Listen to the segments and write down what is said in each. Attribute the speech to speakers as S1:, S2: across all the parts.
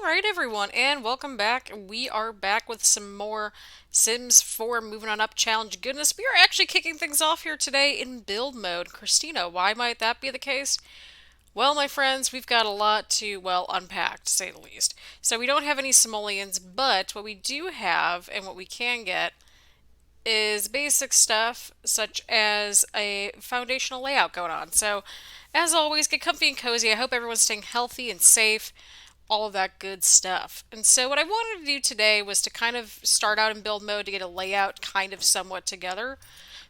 S1: Alright everyone, and welcome back. We are back with some more Sims 4 Moving On Up challenge goodness. We are actually kicking things off here today in build mode. Christina, why might that be the case? Well, my friends, we've got a lot to, well, unpack, to say the least. So we don't have any simoleons, but what we do have, and what we can get, is basic stuff such as a foundational layout going on. So, as always, get comfy and cozy. I hope everyone's staying healthy and safe, all of that good stuff. And so, what I wanted to do today was to kind of start out in build mode to get a layout kind of somewhat together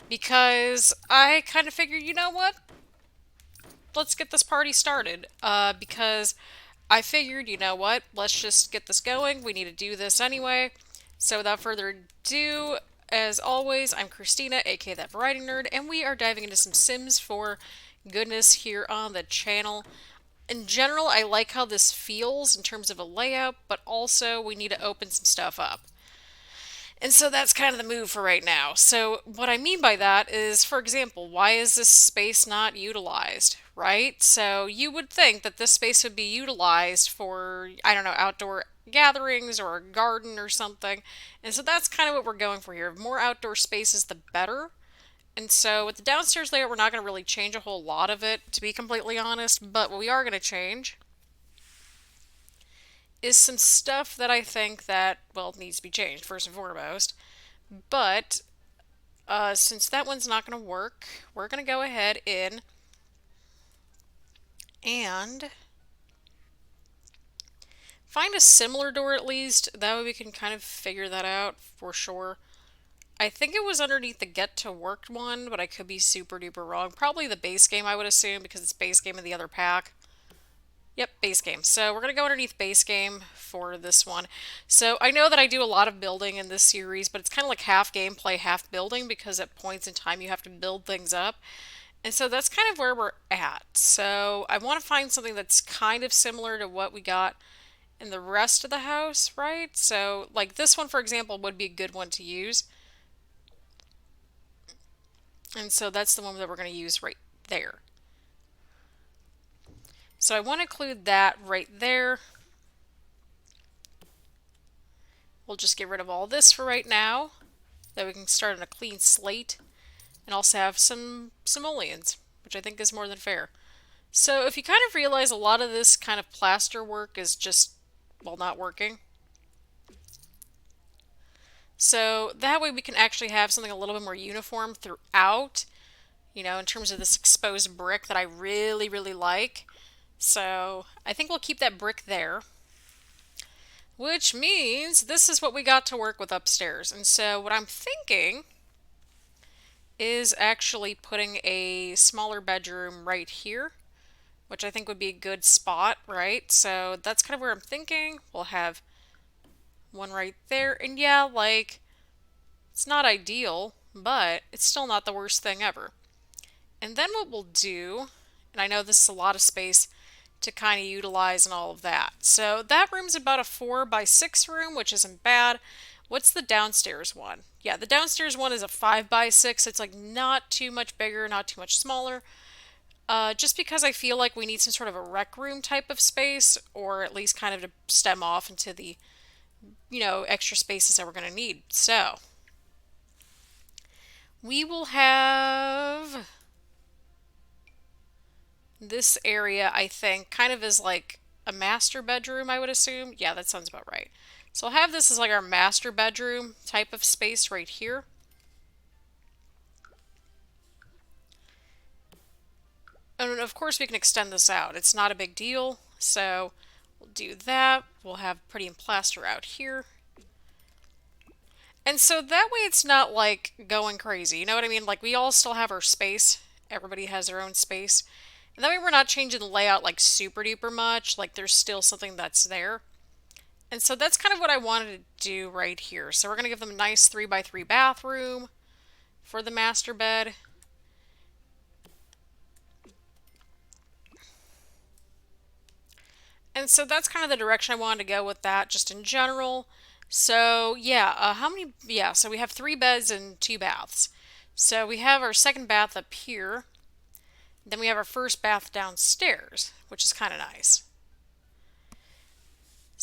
S1: because I kind of figured, you know what? Let's get this party started. Because I figured, you know what? Let's just get this going. We need to do this anyway. So without further ado, as always, I'm Christina, aka ThatVarietyNerd, and we are diving into some Sims 4 goodness here on the channel. In general, I like how this feels in terms of a layout, but also we need to open some stuff up. And so that's kind of the move for right now. So what I mean by that is, for example, why is this space not utilized, right? So you would think that this space would be utilized for, I don't know, outdoor gatherings or a garden or something. And so that's kind of what we're going for here. More outdoor spaces, the better. And so with the downstairs layout, we're not going to really change a whole lot of it, to be completely honest. But what we are going to change is some stuff that I think that, well, needs to be changed first and foremost. But since that one's not going to work, we're going to go ahead and find a similar door at least. That way we can kind of figure that out for sure. I think it was underneath the get to work one, but I could be super duper wrong. Probably the base game, I would assume, because it's base game of the other pack. Yep, base game. So we're going to go underneath base game for this one. So I know that I do a lot of building in this series, but it's kind of like half gameplay, half building, because at points in time you have to build things up. And so that's kind of where we're at. So I want to find something that's kind of similar to what we got in the rest of the house, right? So like this one, for example, would be a good one to use. And so that's the one that we're going to use right there. So I want to include that right there. We'll just get rid of all this for right now. That we can start on a clean slate and also have some simoleons, which I think is more than fair. So if you kind of realize a lot of this kind of plaster work is just, well, not working. So that way we can actually have something a little bit more uniform throughout, you know, in terms of this exposed brick that I really, really like. So I think we'll keep that brick there, which means this is what we got to work with upstairs. And so what I'm thinking is actually putting a smaller bedroom right here, which I think would be a good spot, right? So that's kind of where I'm thinking. We'll have one right there. And yeah, like, it's not ideal, but it's still not the worst thing ever. And then what we'll do, and I know this is a lot of space to kind of utilize and all of that. So that room's about a 4x6 room, which isn't bad. What's the downstairs one? Yeah, the downstairs one is a 5x6. It's like not too much bigger, not too much smaller. Just because I feel like we need some sort of a rec room type of space, or at least kind of to stem off into the, you know, extra spaces that we're going to need. So we will have this area, I think, kind of as like a master bedroom, I would assume. Yeah, that sounds about right. So I'll have this as like our master bedroom type of space right here. And of course we can extend this out. It's not a big deal. So we'll do that. We'll have pretty and plaster out here. And so that way it's not like going crazy. You know what I mean? Like we all still have our space. Everybody has their own space. And that way we're not changing the layout like super duper much. Like there's still something that's there. And so that's kind of what I wanted to do right here. So we're going to give them a nice 3x3 bathroom for the master bed. And so that's kind of the direction I wanted to go with that, just in general. So yeah, how many? Yeah, so we have 3 beds and 2 baths. So we have our second bath up here. Then we have our first bath downstairs, which is kind of nice.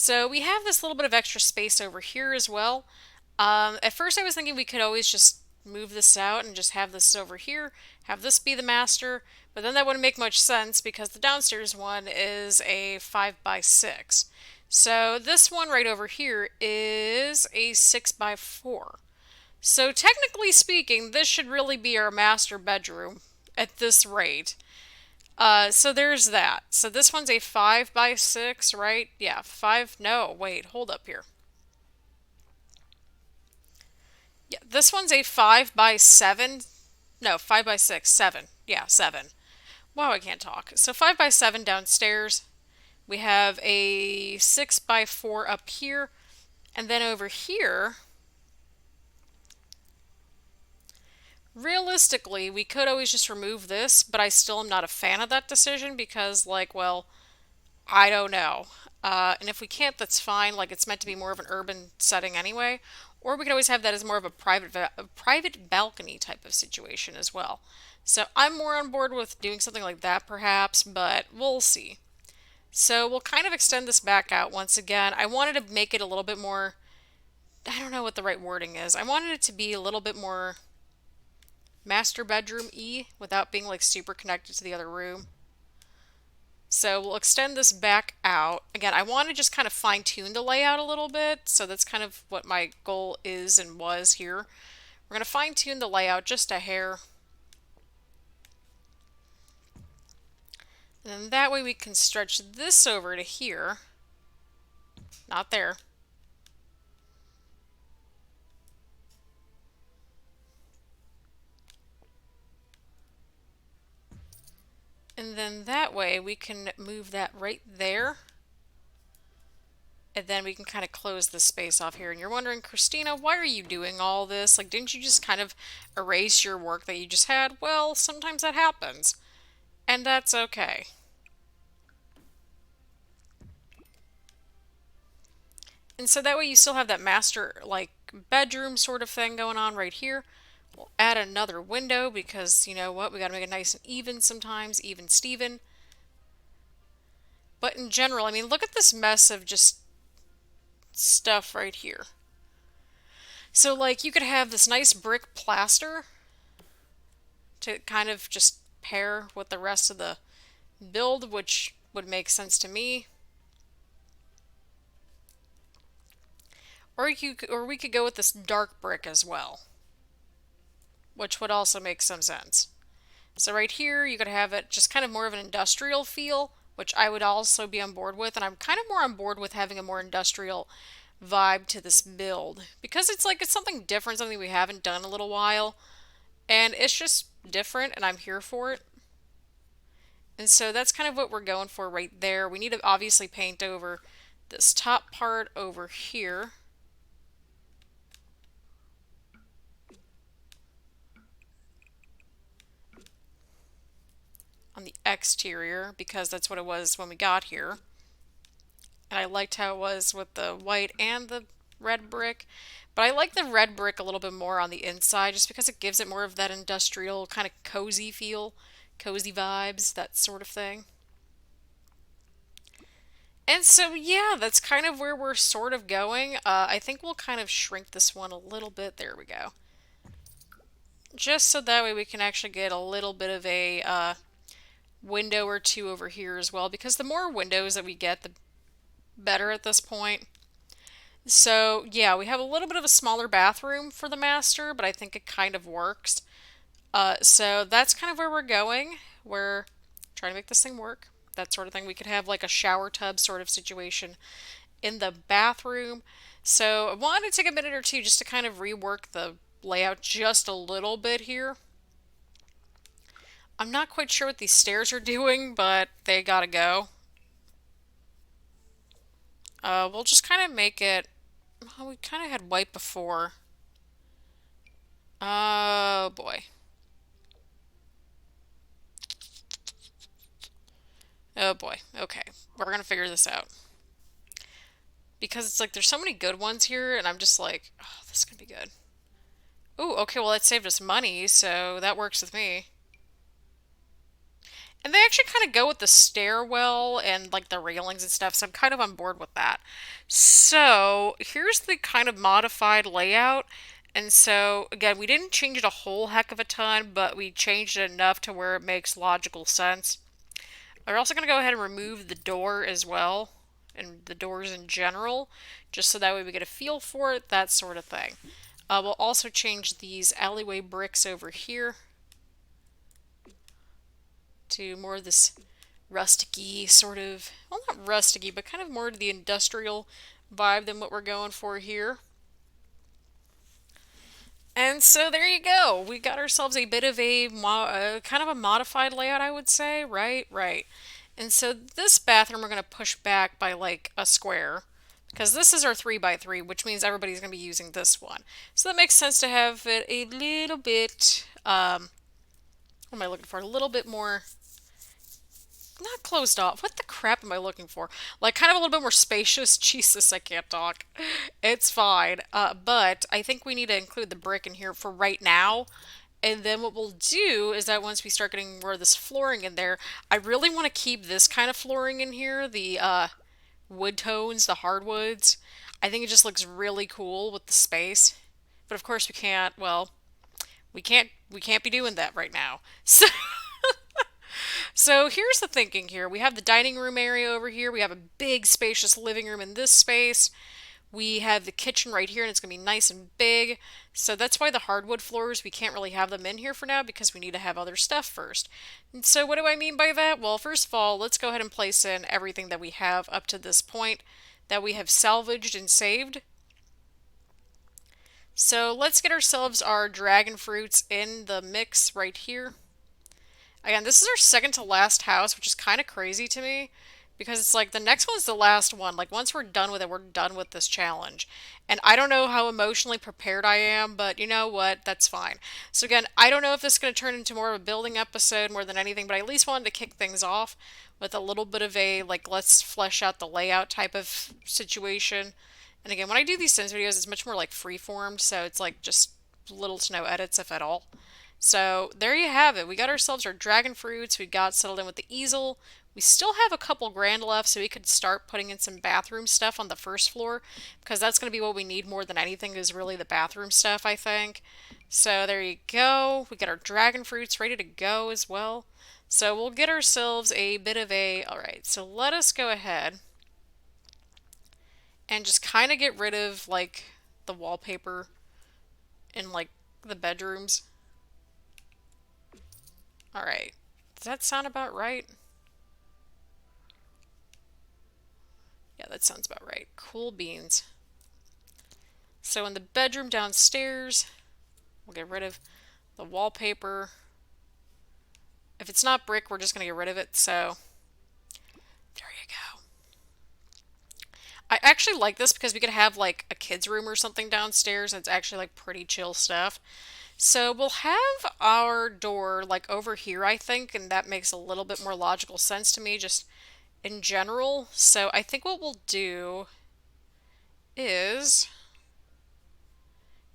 S1: So we have this little bit of extra space over here as well. At first I was thinking we could always just move this out and just have this over here, have this be the master, but then that wouldn't make much sense because the downstairs one is a 5 by 6. So this one right over here is a 6 by 4. So technically speaking, this should really be our master bedroom at this rate. So there's that. So this one's a 5 by 6, right? Yeah, 5. No, wait, hold up here. Yeah, this one's a 5 by 7. No, 5 by 6, 7. Yeah, 7. Wow, I can't talk. So 5 by 7 downstairs. We have a 6 by 4 up here. And then over here, realistically, we could always just remove this, but I still am not a fan of that decision because, like, well, I don't know. And if we can't, that's fine. Like, it's meant to be more of an urban setting anyway. Or we could always have that as more of a private balcony type of situation as well. So I'm more on board with doing something like that perhaps, but we'll see. So we'll kind of extend this back out once again. I wanted to make it a little bit more, I don't know what the right wording is. I wanted it to be a little bit more master bedroom-y without being like super connected to the other room. So we'll extend this back out. Again, I want to just kind of fine tune the layout a little bit. So that's kind of what my goal is and was here. We're going to fine tune the layout just a hair. And then that way we can stretch this over to here. Not there. And then that way we can move that right there. And then we can kind of close this space off here. And you're wondering, Christina, why are you doing all this? Like, didn't you just kind of erase your work that you just had? Well, sometimes that happens. And that's okay. And so that way you still have that master, like, bedroom sort of thing going on right here. We'll add another window because, you know what, we got to make it nice and even sometimes, even Steven. But in general, I mean, look at this mess of just stuff right here. So, like, you could have this nice brick plaster to kind of just pair with the rest of the build, which would make sense to me. Or we could go with this dark brick as well, which would also make some sense. So right here, you could have it just kind of more of an industrial feel, which I would also be on board with. And I'm kind of more on board with having a more industrial vibe to this build because it's like it's something different, something we haven't done in a little while. And it's just different and I'm here for it. And so that's kind of what we're going for right there. We need to obviously paint over this top part over here. On the exterior because that's what it was when we got here. And I liked how it was with the white and the red brick. But I like the red brick a little bit more on the inside just because it gives it more of that industrial kind of cozy feel, cozy vibes, that sort of thing. And so, yeah, that's kind of where we're sort of going. I think we'll kind of shrink this one a little bit. There we go. Just so that way we can actually get a little bit of a window or two over here as well, because the more windows that we get, the better at this point. So yeah, we have a little bit of a smaller bathroom for the master, but I think it kind of works. So that's kind of where we're going. We're trying to make this thing work. That sort of thing. We could have like a shower tub sort of situation in the bathroom. So I wanted to take a minute or two just to kind of rework the layout just a little bit here. I'm not quite sure what these stairs are doing, but they gotta go. We'll just kind of make it. Well, we kind of had white before. Oh boy. Oh boy. Okay. We're gonna figure this out. Because it's like there's so many good ones here, and I'm just like, oh, this is gonna be good. Ooh, okay, well, that saved us money, so that works with me. And they actually kind of go with the stairwell and like the railings and stuff, so I'm kind of on board with that. So here's the kind of modified layout. And so again, we didn't change it a whole heck of a ton, but we changed it enough to where it makes logical sense. We're also going to go ahead and remove the door as well, and the doors in general, just so that way we get a feel for it, that sort of thing. We'll also change these alleyway bricks over here to more of this rusticy sort of, well, not rusticy, but kind of more to the industrial vibe than what we're going for here. And so there you go. We got ourselves a bit of a kind of a modified layout, I would say. Right, right. And so this bathroom we're going to push back by like a square because this is our 3 by 3, which means everybody's going to be using this one. So that makes sense to have it a little bit, what am I looking for? A little bit more, not closed off. What the crap am I looking for? Like kind of a little bit more spacious. Jesus, I can't talk. It's fine. But I think we need to include the brick in here for right now. And then what we'll do is that once we start getting more of this flooring in there, I really want to keep this kind of flooring in here, the wood tones, the hardwoods. I think it just looks really cool with the space. But of course we can't, well, we can't be doing that right now. So here's the thinking here. We have the dining room area over here. We have a big spacious living room in this space. We have the kitchen right here and it's going to be nice and big. So that's why the hardwood floors, we can't really have them in here for now because we need to have other stuff first. And so what do I mean by that? Well, first of all, let's go ahead and place in everything that we have up to this point that we have salvaged and saved. So let's get ourselves our dragon fruits in the mix right here. Again, this is our second to last house, which is kind of crazy to me because it's like the next one's the last one. Like once we're done with it, we're done with this challenge. And I don't know how emotionally prepared I am, but you know what? That's fine. So again, I don't know if this is going to turn into more of a building episode more than anything, but I at least wanted to kick things off with a little bit of a like let's flesh out the layout type of situation. And again, when I do these Sims videos, it's much more like free-formed, so it's like just little to no edits, if at all. So there you have it. We got ourselves our dragon fruits. We got settled in with the easel. We still have a couple grand left, so we could start putting in some bathroom stuff on the first floor because that's going to be what we need more than anything is really the bathroom stuff, I think. So there you go. We got our dragon fruits ready to go as well. So we'll get ourselves a bit of a... Alright, so let us go ahead and just kind of get rid of, like, the wallpaper in, like, the bedrooms. Alright. Does that sound about right? Yeah, that sounds about right. Cool beans. So in the bedroom downstairs, we'll get rid of the wallpaper. If it's not brick, we're just going to get rid of it, so there you go. I actually like this because we could have like a kid's room or something downstairs, and it's actually like pretty chill stuff. So we'll have our door like over here, I think, and that makes a little bit more logical sense to me just in general. So I think what we'll do is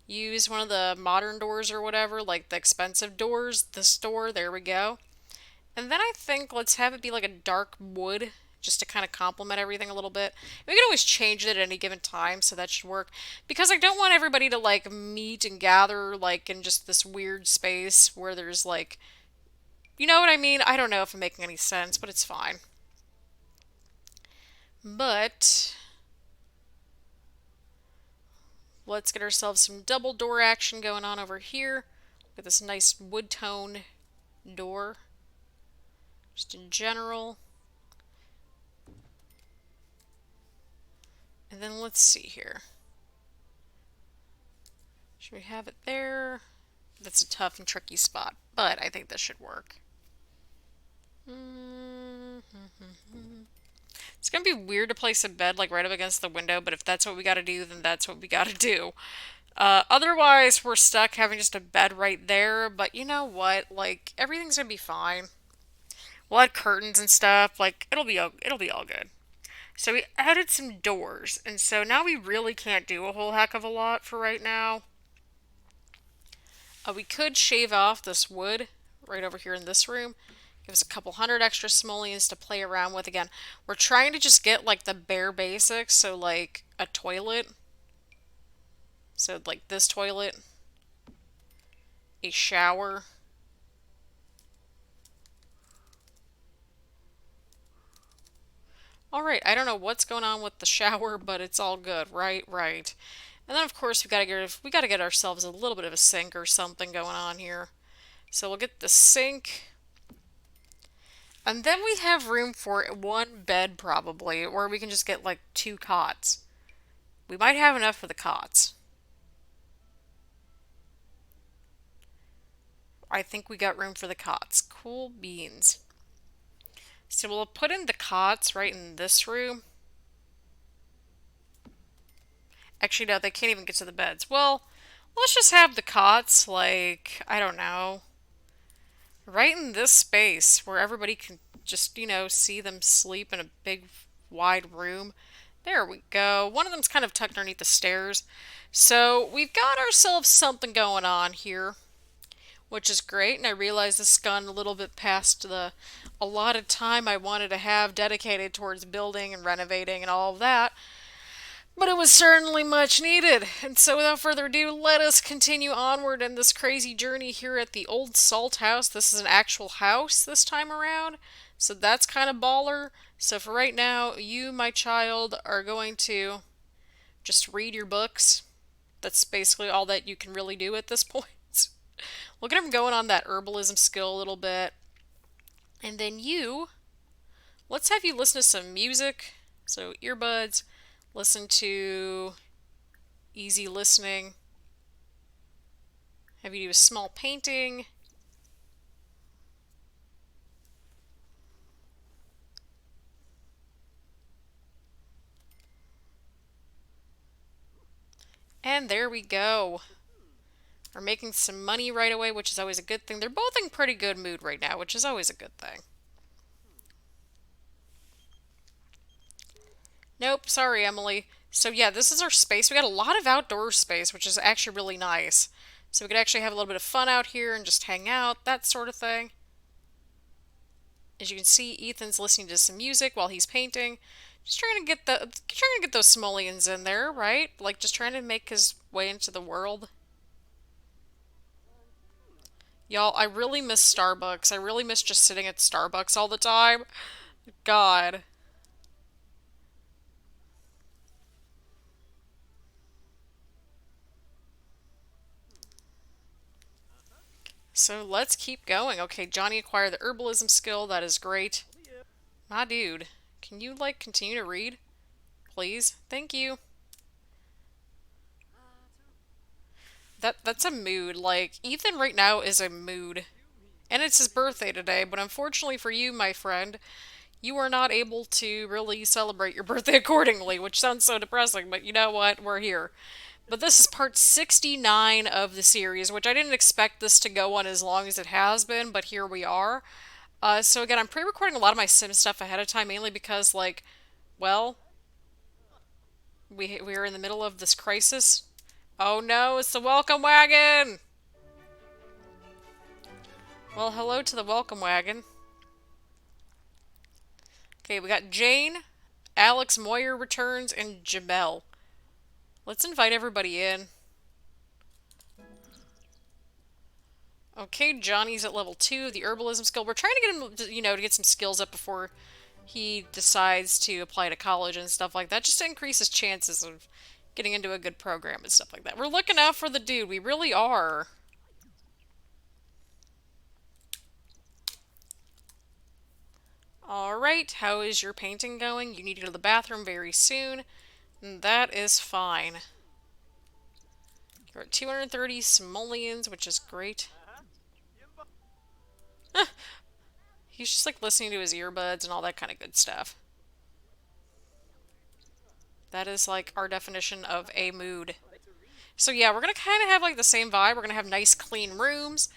S1: use one of the modern doors or whatever, like the expensive doors, this door, there we go. And then I think let's have it be like a dark wood just to kind of complement everything a little bit. We can always change it at any given time, so that should work. Because I don't want everybody to like meet and gather like in just this weird space where there's like, you know what I mean? I don't know if I'm making any sense, but it's fine. But let's get ourselves some double door action going on over here. Get this nice wood tone door. Just in general. And then let's see here. Should we have it there? That's a tough and tricky spot, but I think this should work. It's gonna be weird to place a bed like right up against the window, but if that's what we gotta do, then that's what we gotta do. Otherwise, we're stuck having just a bed right there, but you know what? Like, everything's gonna be fine. We'll add curtains and stuff, like, it'll be all good. So we added some doors, and so now we really can't do a whole heck of a lot for right now. We could shave off this wood right over here in this room. Give us a couple hundred extra simoleons to play around with. Again, we're trying to just get like the bare basics, so like a toilet. So like this toilet, a shower. Alright, I don't know what's going on with the shower, but it's all good. Right, right. And then of course we gotta get ourselves a little bit of a sink or something going on here. So we'll get the sink. And then we have room for one bed probably, or we can just get like two cots. We might have enough for the cots. I think we got room for the cots. Cool beans. So we'll put in the cots right in this room. Actually, no, they can't even get to the beds. Well, let's just have the cots, like, I don't know, right in this space where everybody can just, see them sleep in a big, wide room. There we go. One of them's kind of tucked underneath the stairs. So we've got ourselves something going on here, which is great. And I realize this has gone a little bit past the allotted time I wanted to have dedicated towards building and renovating and all of that. But it was certainly much needed. And so without further ado, let us continue onward in this crazy journey here at the Old Salt House. This is an actual house this time around. So that's kind of baller. So for right now, you, my child, are going to just read your books. That's basically all that you can really do at this point. Look at him going on that herbalism skill a little bit. And then let's have you listen to some music. So earbuds, listen to easy listening. Have you do a small painting. And there we go. We're making some money right away, which is always a good thing. They're both in pretty good mood right now, which is always a good thing. Nope, sorry, Emily. So yeah, this is our space. We got a lot of outdoor space, which is actually really nice. So we could actually have a little bit of fun out here and just hang out, that sort of thing. As you can see, Ethan's listening to some music while he's painting. Just trying to get those simoleons in there, right? Like just trying to make his way into the world. Y'all, I really miss Starbucks. I really miss just sitting at Starbucks all the time. God. So let's keep going. Okay, Johnny acquired the herbalism skill. That is great. My dude, can you like continue to read? Please? Thank you. That's a mood. Like, Ethan right now is a mood. And it's his birthday today, but unfortunately for you, my friend, you are not able to really celebrate your birthday accordingly, which sounds so depressing, but you know what? We're here. But this is part 69 of the series, which I didn't expect this to go on as long as it has been, but here we are. So again, I'm pre-recording a lot of my Sim stuff ahead of time, mainly because, like, well, we are in the middle of this crisis. Oh no, it's the welcome wagon! Well, hello to the welcome wagon. Okay, we got Jane, Alex Moyer returns, and Jamel. Let's invite everybody in. Okay, Johnny's at level 2, the herbalism skill. We're trying to get him, to get some skills up before he decides to apply to college and stuff like that, just to increase his chances of getting into a good program and stuff like that. We're looking out for the dude. We really are. Alright, how is your painting going? You need to go to the bathroom very soon. And that is fine. You're at 230 simoleons, which is great. He's just like listening to his earbuds and all that kind of good stuff. That is like our definition of a mood. So yeah, we're gonna kind of have like the same vibe. We're gonna have nice clean rooms,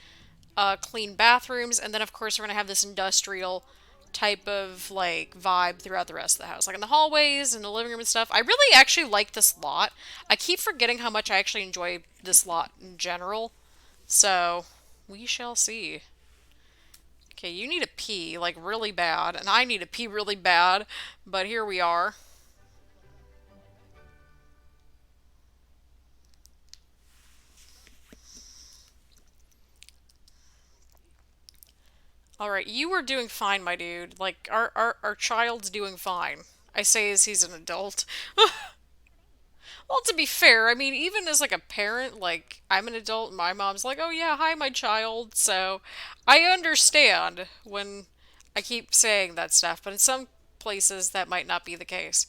S1: clean bathrooms, and then of course we're gonna have this industrial type of like vibe throughout the rest of the house, like in the hallways and the living room and stuff. I really actually like this lot. I keep forgetting how much I actually enjoy this lot in general. So we shall see. Okay, you need a pee, like really bad, and I need a pee really bad, but here we are. Alright, you are doing fine, my dude. Like, our child's doing fine. I say as he's an adult. Well, to be fair, I mean, even as like a parent, like I'm an adult, and my mom's like, "Oh yeah, hi, my child." So I understand when I keep saying that stuff, but in some places that might not be the case.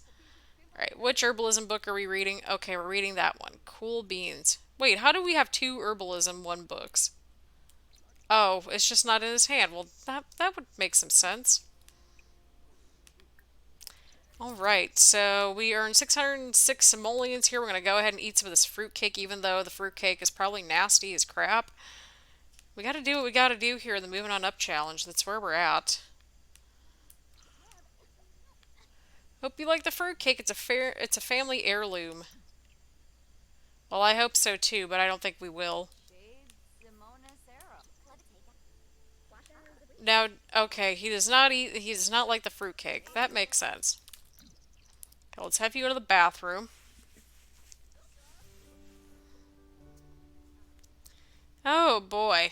S1: All right, which herbalism book are we reading? Okay, we're reading that one. Cool beans. Wait, how do we have two herbalism one books? Oh, it's just not in his hand. Well, that would make some sense. All right, so we earned 606 simoleons here. We're going to go ahead and eat some of this fruitcake, even though the fruitcake is probably nasty as crap. We got to do what we got to do here in the Moving On Up challenge. That's where we're at. Hope you like the fruitcake. It's a family heirloom. Well, I hope so too, but I don't think we will. Now, okay, he does not like the fruitcake. That makes sense. Okay, let's have you go to the bathroom. Oh boy.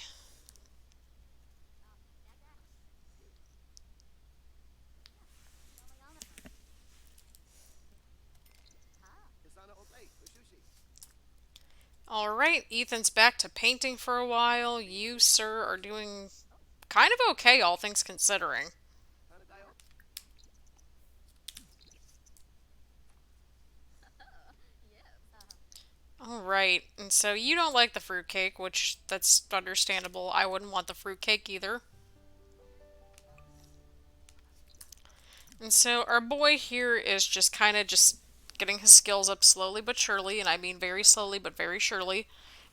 S1: Alright, Ethan's back to painting for a while. You, sir, are doing kind of okay, all things considering. Alright, and so you don't like the fruitcake, which that's understandable. I wouldn't want the fruitcake either. And so our boy here is just kind of just getting his skills up slowly but surely, and I mean very slowly but very surely.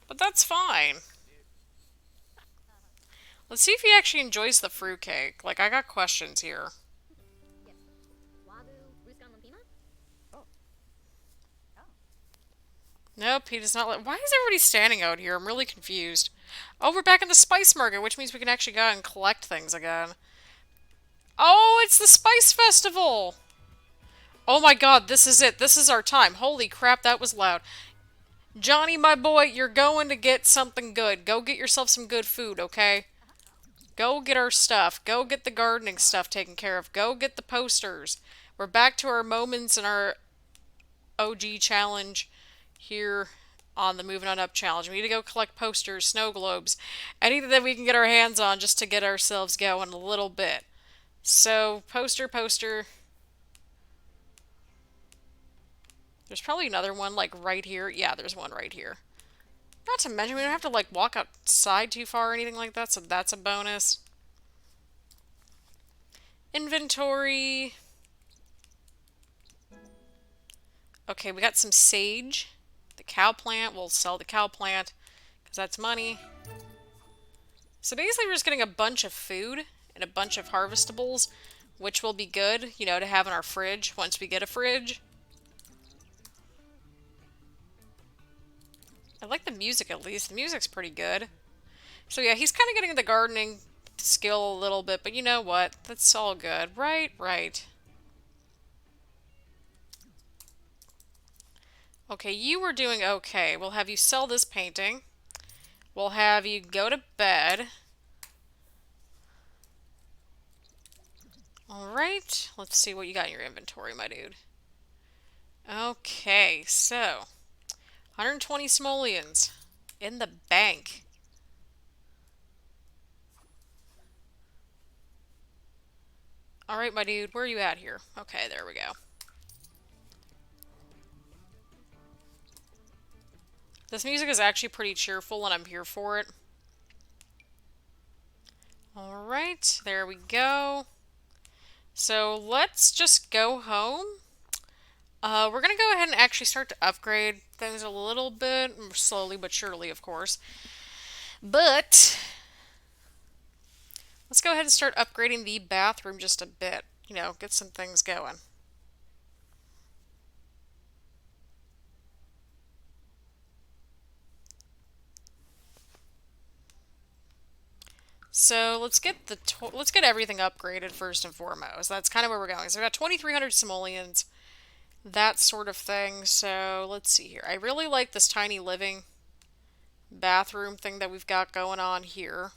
S1: But that's fine. Let's see if he actually enjoys the fruitcake. Like, I got questions here. Nope, he does not like. Why is everybody standing out here? I'm really confused. Oh, we're back in the spice market, which means we can actually go out and collect things again. Oh, it's the Spice Festival! Oh my god, this is it. This is our time. Holy crap, that was loud. Johnny, my boy, you're going to get something good. Go get yourself some good food, okay? Go get our stuff. Go get the gardening stuff taken care of. Go get the posters. We're back to our moments in our OG challenge here on the Moving On Up challenge. We need to go collect posters, snow globes, anything that we can get our hands on just to get ourselves going a little bit. So, poster. There's probably another one like right here. Yeah, there's one right here. Not to mention, we don't have to like walk outside too far or anything like that, so that's a bonus. Inventory. Okay, we got some sage. The cow plant. We'll sell the cow plant because that's money. So basically, we're just getting a bunch of food and a bunch of harvestables, which will be good, you know, to have in our fridge once we get a fridge. I like the music at least. The music's pretty good. So yeah, he's kind of getting the gardening skill a little bit, but you know what? That's all good. Right. Okay, you were doing okay. We'll have you sell this painting. We'll have you go to bed. Alright, let's see what you got in your inventory, my dude. Okay, so 120 simoleons in the bank. Alright, my dude, where are you at here? Okay, there we go. This music is actually pretty cheerful and I'm here for it. Alright, there we go. So let's just go home. We're gonna go ahead and actually start to upgrade things a little bit, slowly but surely, of course. But let's go ahead and start upgrading the bathroom just a bit. You know, get some things going. So let's get everything upgraded first and foremost. That's kind of where we're going. So we got 2,300 simoleons, that sort of thing. So let's see here. I really like this tiny living bathroom thing that we've got going on here.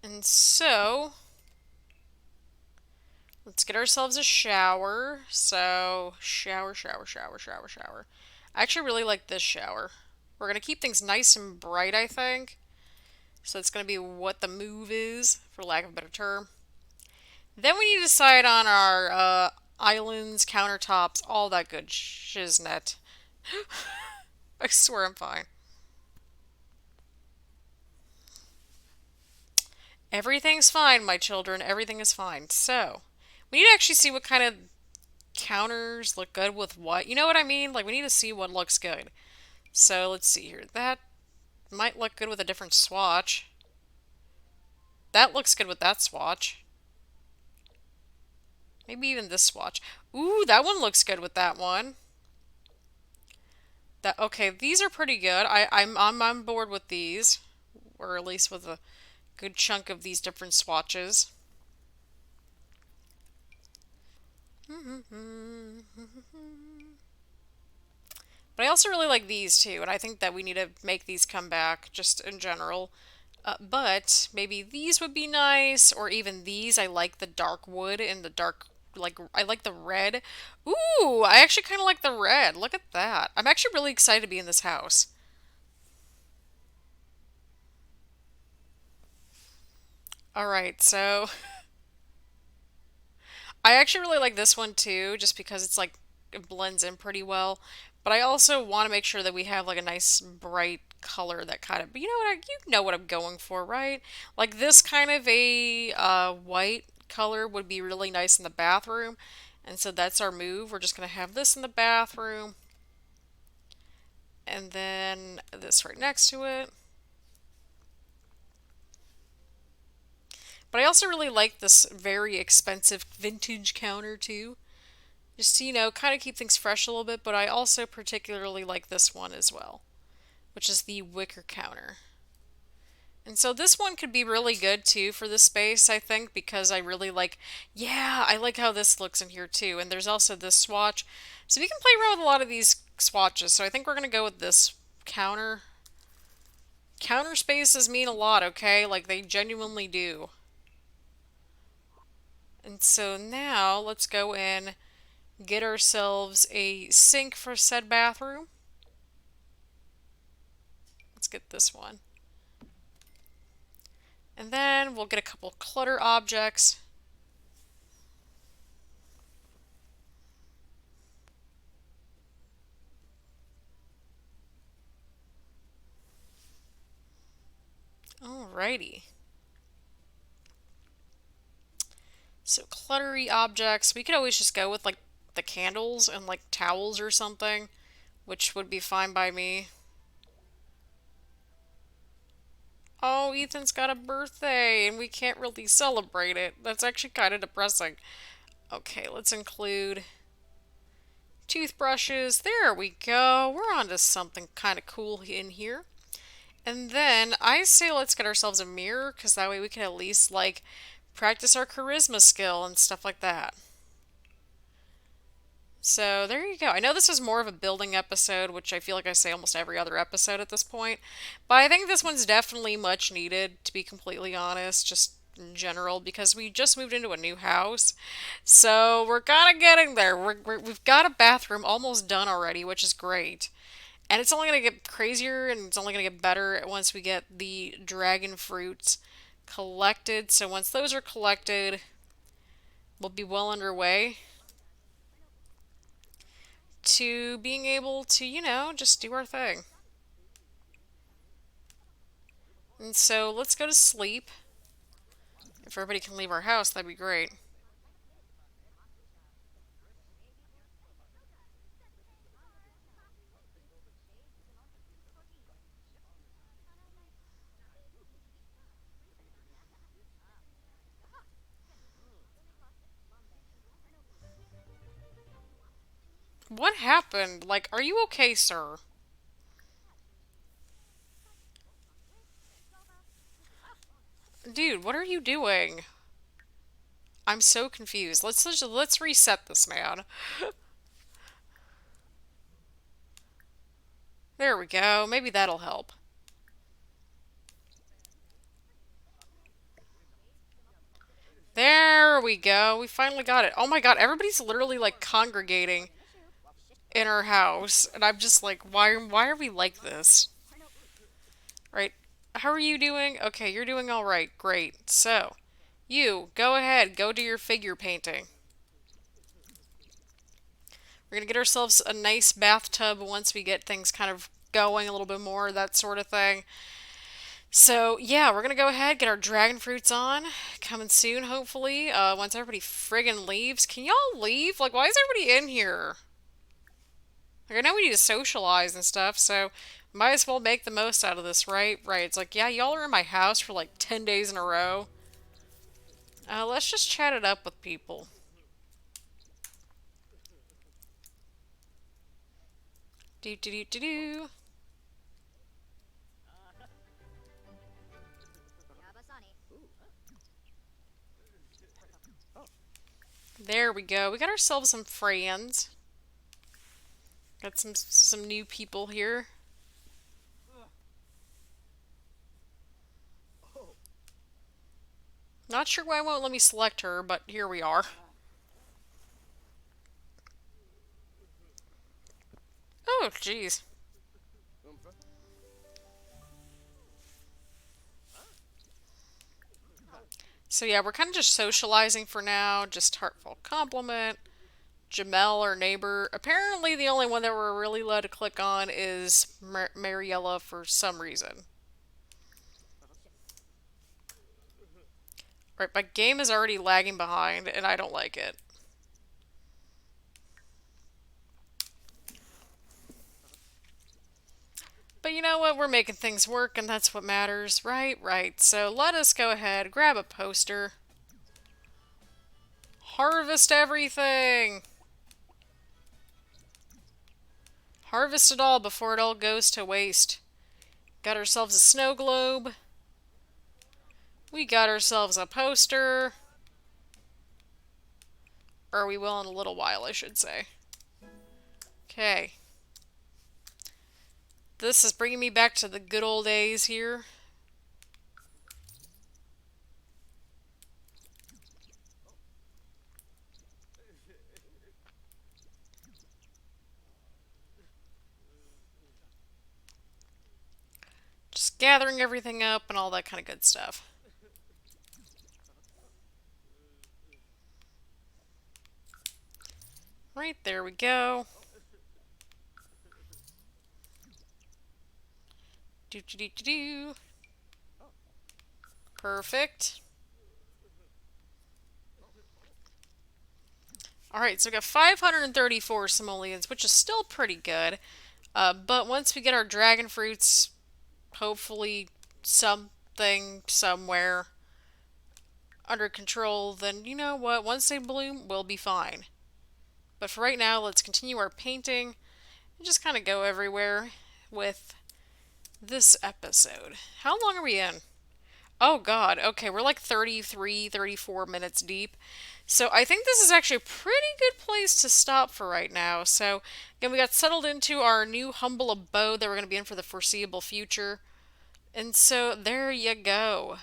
S1: And so let's get ourselves a shower. So shower, shower, shower, shower, shower. I actually really like this shower. We're gonna keep things nice and bright, I think. So that's gonna be what the move is, for lack of a better term. Then we need to decide on our islands, countertops, all that good shiznit. I swear I'm fine. Everything's fine, my children. Everything is fine. So, we need to actually see what kind of counters look good with what. You know what I mean? Like, we need to see what looks good. So, let's see here. That might look good with a different swatch. That looks good with that swatch. Maybe even this swatch. Ooh, that one looks good with that one. That okay, these are pretty good. I'm on board with these. Or at least with a good chunk of these different swatches. But I also really like these too, and I think that we need to make these come back just in general. But maybe these would be nice, or even these. I like the dark wood and the dark, like, I like the red. Ooh, I actually kind of like the red. Look at that. I'm actually really excited to be in this house. All right, so I actually really like this one too, just because it's like it blends in pretty well. But I also want to make sure that we have like a nice bright color that kind of, you know what, you know what I'm going for, right? Like this kind of a white color would be really nice in the bathroom. And so that's our move. We're just going to have this in the bathroom and then this right next to it. But I also really like this very expensive vintage counter too. Just to, kind of keep things fresh a little bit, but I also particularly like this one as well, which is the wicker counter. And so this one could be really good too for this space, I think, because I really like, yeah, I like how this looks in here too. And there's also this swatch. So we can play around with a lot of these swatches. So I think we're going to go with this counter. Counter spaces mean a lot, okay? Like they genuinely do. And so now let's go in, get ourselves a sink for said bathroom. Let's get this one. And then we'll get a couple clutter objects. Alrighty. So cluttery objects. We could always just go with like the candles and like towels or something, which would be fine by me. Oh, Ethan's got a birthday and we can't really celebrate it. That's actually kind of depressing. Okay, let's include toothbrushes. There we go. We're on to something kind of cool in here. And then I say let's get ourselves a mirror because that way we can at least like practice our charisma skill and stuff like that. So there you go. I know this is more of a building episode, which I feel like I say almost every other episode at this point, but I think this one's definitely much needed, to be completely honest, just in general, because we just moved into a new house. So we're kind of getting there. We've got a bathroom almost done already, which is great. And it's only going to get crazier and it's only going to get better once we get the dragon fruits collected. So once those are collected, we'll be well underway to being able to, just do our thing. And so let's go to sleep. If everybody can leave our house, that'd be great. What happened? Like, are you okay, sir? Dude, what are you doing? I'm so confused. Let's reset this, man. There we go. Maybe that'll help. There we go. We finally got it. Oh my god, everybody's literally like congregating in our house, and I'm just like, why are we like this? Right? How are you doing? Okay, you're doing all right. Great. So, you go ahead, go do your figure painting. We're gonna get ourselves a nice bathtub once we get things kind of going a little bit more, that sort of thing. So, yeah, we're gonna go ahead, get our dragon fruits on. Coming soon, hopefully. Once everybody friggin' leaves. Can y'all leave? Like, why is everybody in here? Like, I know we need to socialize and stuff, so might as well make the most out of this, right? Right. It's like, yeah, y'all are in my house for like 10 days in a row. Let's just chat it up with people. Do do do do do. There we go. We got ourselves some friends. Got some new people here. Not sure why it won't let me select her, but here we are. Oh, jeez. So yeah, we're kind of just socializing for now. Just heartfelt compliment. Jamel, our neighbor. Apparently, the only one that we're really allowed to click on is Mariella for some reason. Right, my game is already lagging behind, and I don't like it. But you know what? We're making things work, and that's what matters. Right, right. So let us go ahead, grab a poster. Harvest everything! Harvest it all before it all goes to waste. Got ourselves a snow globe. We got ourselves a poster. Or we will in a little while, I should say. Okay. This is bringing me back to the good old days here. Just gathering everything up and all that kind of good stuff. Right, there we go. Do do do do do. Perfect. Alright, so we got 534 simoleons, which is still pretty good. But once we get our dragon fruits, hopefully something somewhere under control, then you know what? Once they bloom, we'll be fine. But for right now, let's continue our painting and just kind of go everywhere with this episode. How long are we in? Oh god, okay, we're like 33, 34 minutes deep. So I think this is actually a pretty good place to stop for right now. So again, we got settled into our new humble abode that we're going to be in for the foreseeable future. And so there you go.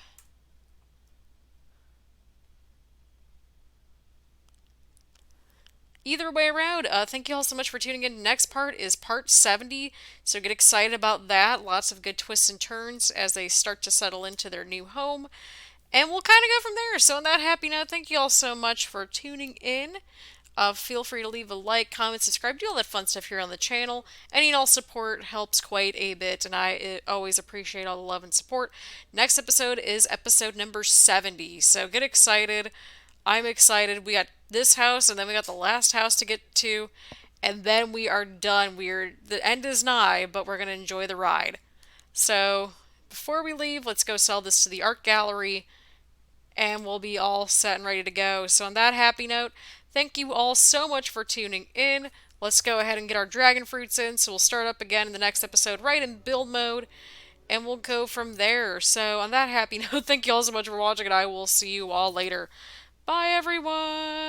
S1: Either way around, thank you all so much for tuning in. Next part is part 70, so get excited about that. Lots of good twists and turns as they start to settle into their new home. And we'll kind of go from there. So on that happy note, thank you all so much for tuning in. Feel free to leave a like, comment, subscribe, do all that fun stuff here on the channel. Any and all support helps quite a bit, and I always appreciate all the love and support. Next episode is episode number 70, so get excited. I'm excited. We got this house, and then we got the last house to get to, and then we are done. The end is nigh, but we're gonna enjoy the ride. So before we leave, let's go sell this to the art gallery, and we'll be all set and ready to go. So on that happy note, thank you all so much for tuning in. Let's go ahead and get our dragon fruits in, so we'll start up again in the next episode right in build mode. and we'll go from there. So, on that happy note, thank you all so much for watching, and I will see you all later. Bye, everyone!